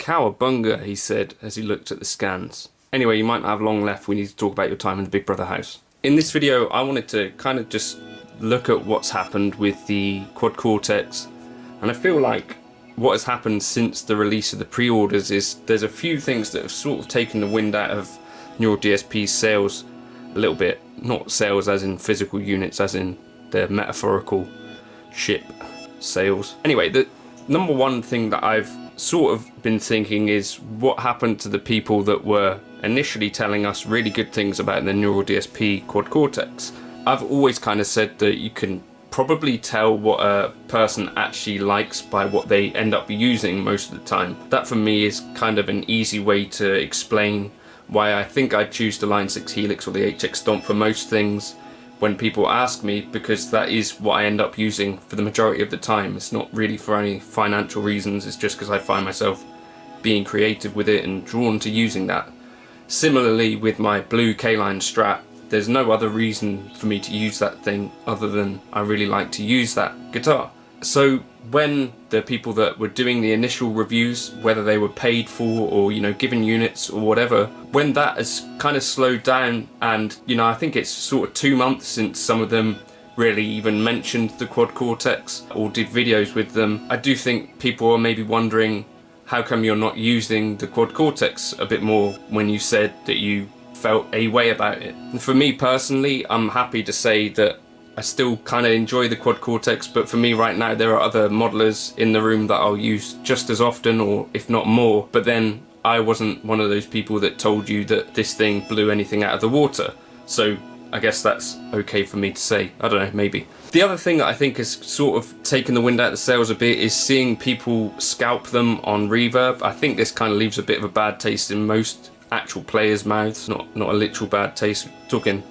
Cowabunga, he said as he looked at the scans. Anyway, you might not have long left. We need to talk about your time in the Big Brother house. In this video, I wanted to kind of just look at what's happened with the Quad Cortex, and I feel like what has happened since the release of the pre-orders is there's a few things that have sort of taken the wind out of Neural DSP's sales a little bit. Not sales as in physical units, as in their metaphorical ship sales. Anyway, the number one thing that I've sort of been thinking is what happened to the people that were initially telling us really good things about the Neural DSP Quad Cortex. I've always kind of said that you can probably tell what a person actually likes by what they end up using most of the time. That for me is kind of an easy way to explain why I think I'd choose the Line 6 Helix or the HX Stomp for most things when people ask me, because that is what I end up using for the majority of the time. It's not really for any financial reasons, it's just because I find myself being creative with it and drawn to using that. Similarly with my blue K-Line Strat, there's no other reason for me to use that thing other than I really like to use that guitar. So when the people that were doing the initial reviews, whether they were paid for or, you know, given units or whatever, when that has kind of slowed down, and, you know, I think it's sort of 2 months since some of them really even mentioned the Quad Cortex or did videos with them, I do think people are maybe wondering how come you're not using the Quad Cortex a bit more when you said that you felt a way about it. And for me personally, I'm happy to say that I still kind of enjoy the Quad Cortex, but for me right now there are other modelers in the room that I'll use just as often, or if not more. But then I wasn't one of those people that told you that this thing blew anything out of the water. So I guess that's okay for me to say. I don't know, maybe. The other thing that I think has sort of taken the wind out of the sails a bit is seeing people scalp them on reverb. I think this kind of leaves a bit of a bad taste in most actual players' mouths, not a literal bad taste, talking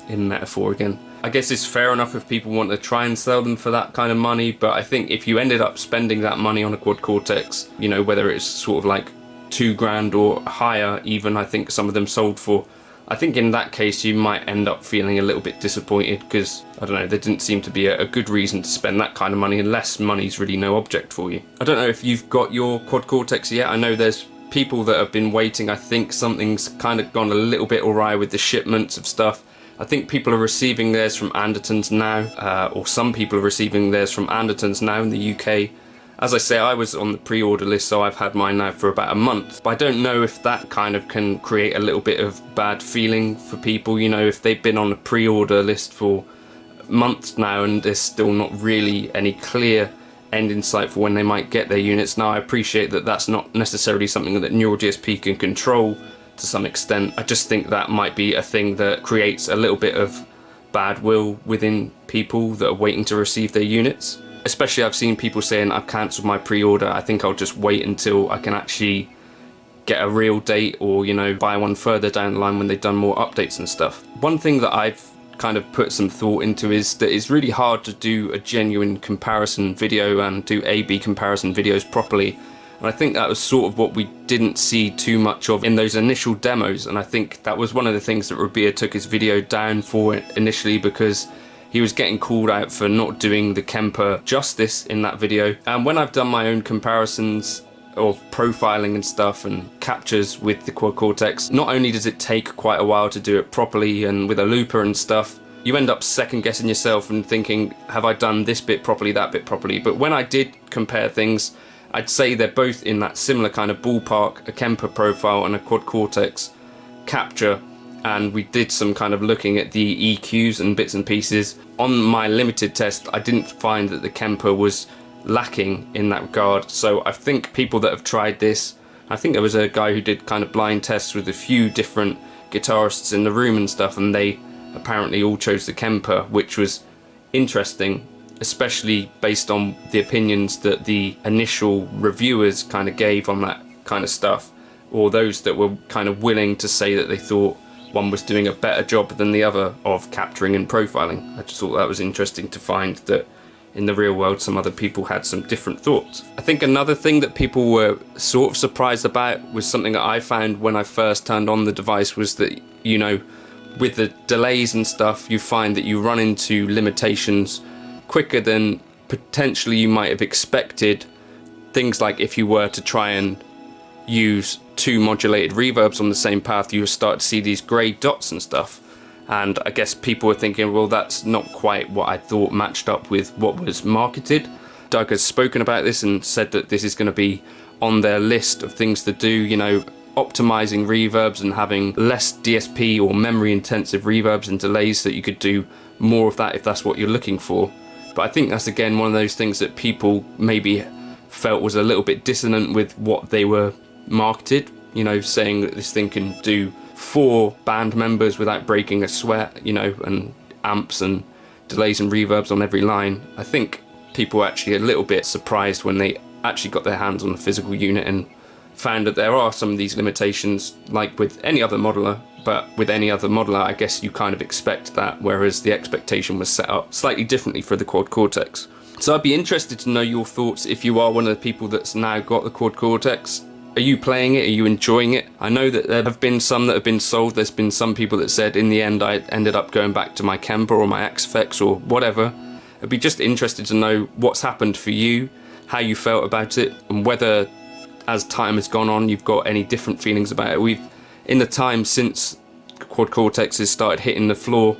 in metaphor again. I guess it's fair enough if people want to try and sell them for that kind of money, but I think if you ended up spending that money on a quad Cortex, you know, whether it's sort of like $2,000 or higher even, I think some of them sold for, I think in that case you might end up feeling a little bit disappointed because, I don't know, there didn't seem to be a good reason to spend that kind of money unless money's really no object for you. I don't know if you've got your quad Cortex yet. I know there's people that have been waiting. I think something's kind of gone a little bit awry with the shipments of stuff. I think people are receiving theirs from Andertons now, or some people are receiving theirs from Andertons now in the UK. As I say, I was on the pre-order list, so I've had mine now for about a month. But I don't know if that kind of can create a little bit of bad feeling for people, you know, if they've been on a pre-order list for months now and there's still not really any clear end in sight for when they might get their units. Now, I appreciate that that's not necessarily something that NeuralGSP can control to some extent. I just think that might be a thing that creates a little bit of bad will within people that are waiting to receive their units. Especially I've seen people saying, I've cancelled my pre-order, I think I'll just wait until I can actually get a real date, or, you know, buy one further down the line when they've done more updates and stuff. One thing that I've kind of put some thought into is that it's really hard to do a genuine comparison video and do A/B comparison videos properly. And I think that was sort of what we didn't see too much of in those initial demos, and I think that was one of the things that Rabea took his video down for initially, because he was getting called out for not doing the Kemper justice in that video. And when I've done my own comparisons of profiling and stuff and captures with the quad Cortex, not only does it take quite a while to do it properly and with a looper and stuff, you end up second guessing yourself and thinking, have I done this bit properly, that bit properly? But when I did compare things, I'd say they're both in that similar kind of ballpark, a Kemper profile and a quad Cortex capture. And we did some kind of looking at the EQs and bits and pieces. On my limited test, I didn't find that the Kemper was lacking in that regard. So I think people that have tried this, I think there was a guy who did kind of blind tests with a few different guitarists in the room and stuff, and they apparently all chose the Kemper, which was interesting, especially based on the opinions that the initial reviewers kind of gave on that kind of stuff, or those that were kind of willing to say that they thought one was doing a better job than the other of capturing and profiling. I just thought that was interesting to find that in the real world some other people had some different thoughts. I think another thing that people were sort of surprised about was something that I found when I first turned on the device, was that, you know, with the delays and stuff, you find that you run into limitations quicker than potentially you might have expected. Things like if you were to try and use two modulated reverbs on the same path, you start to see these grey dots and stuff. And I guess people were thinking, well, that's not quite what I thought matched up with what was marketed. Doug has spoken about this and said that this is going to be on their list of things to do, you know, optimizing reverbs and having less DSP or memory intensive reverbs and delays, so that you could do more of that if that's what you're looking for. But I think that's again one of those things that people maybe felt was a little bit dissonant with what they were marketed, you know, saying that this thing can do 4 band members without breaking a sweat, you know, and amps and delays and reverbs on every line. I think people were actually a little bit surprised when they actually got their hands on the physical unit and found that there are some of these limitations, like with any other modeler. But with any other modeler, I guess you kind of expect that, whereas the expectation was set up slightly differently for the quad Cortex. So I'd be interested to know your thoughts if you are one of the people that's now got the quad Cortex. Are you playing it? Are you enjoying it? I know that there have been some that have been sold. There's been some people that said in the end I ended up going back to my Kemper or my XFX or whatever. I'd be just interested to know what's happened for you, how you felt about it, and whether as time has gone on you've got any different feelings about it. In the time since quad Cortex has started hitting the floor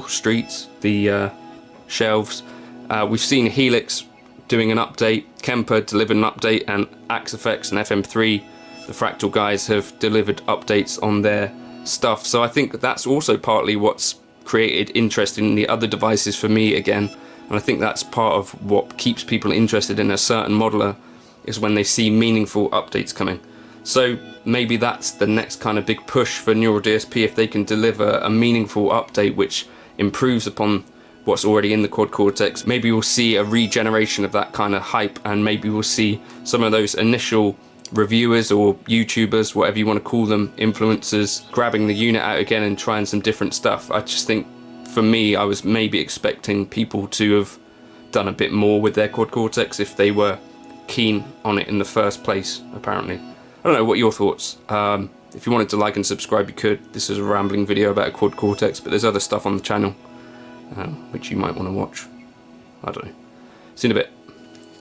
streets, the shelves, we've seen Helix doing an update, Kemper delivered an update, and XFX and FM3, the Fractal guys, have delivered updates on their stuff. So I think that's also partly what's created interest in the other devices for me again, and I think that's part of what keeps people interested in a certain modeler, is when they see meaningful updates coming. So maybe that's the next kind of big push for Neural DSP, if they can deliver a meaningful update which improves upon what's already in the Quad Cortex. Maybe we'll see a regeneration of that kind of hype, and maybe we'll see some of those initial reviewers or YouTubers, whatever you want to call them, influencers, grabbing the unit out again and trying some different stuff. I just think, for me, I was maybe expecting people to have done a bit more with their Quad Cortex if they were keen on it in the first place, apparently. I don't know, what are your thoughts? If you wanted to like and subscribe, you could. This is a rambling video about a Quad Cortex, but there's other stuff on the channel which you might want to watch. I don't know. See you in a bit.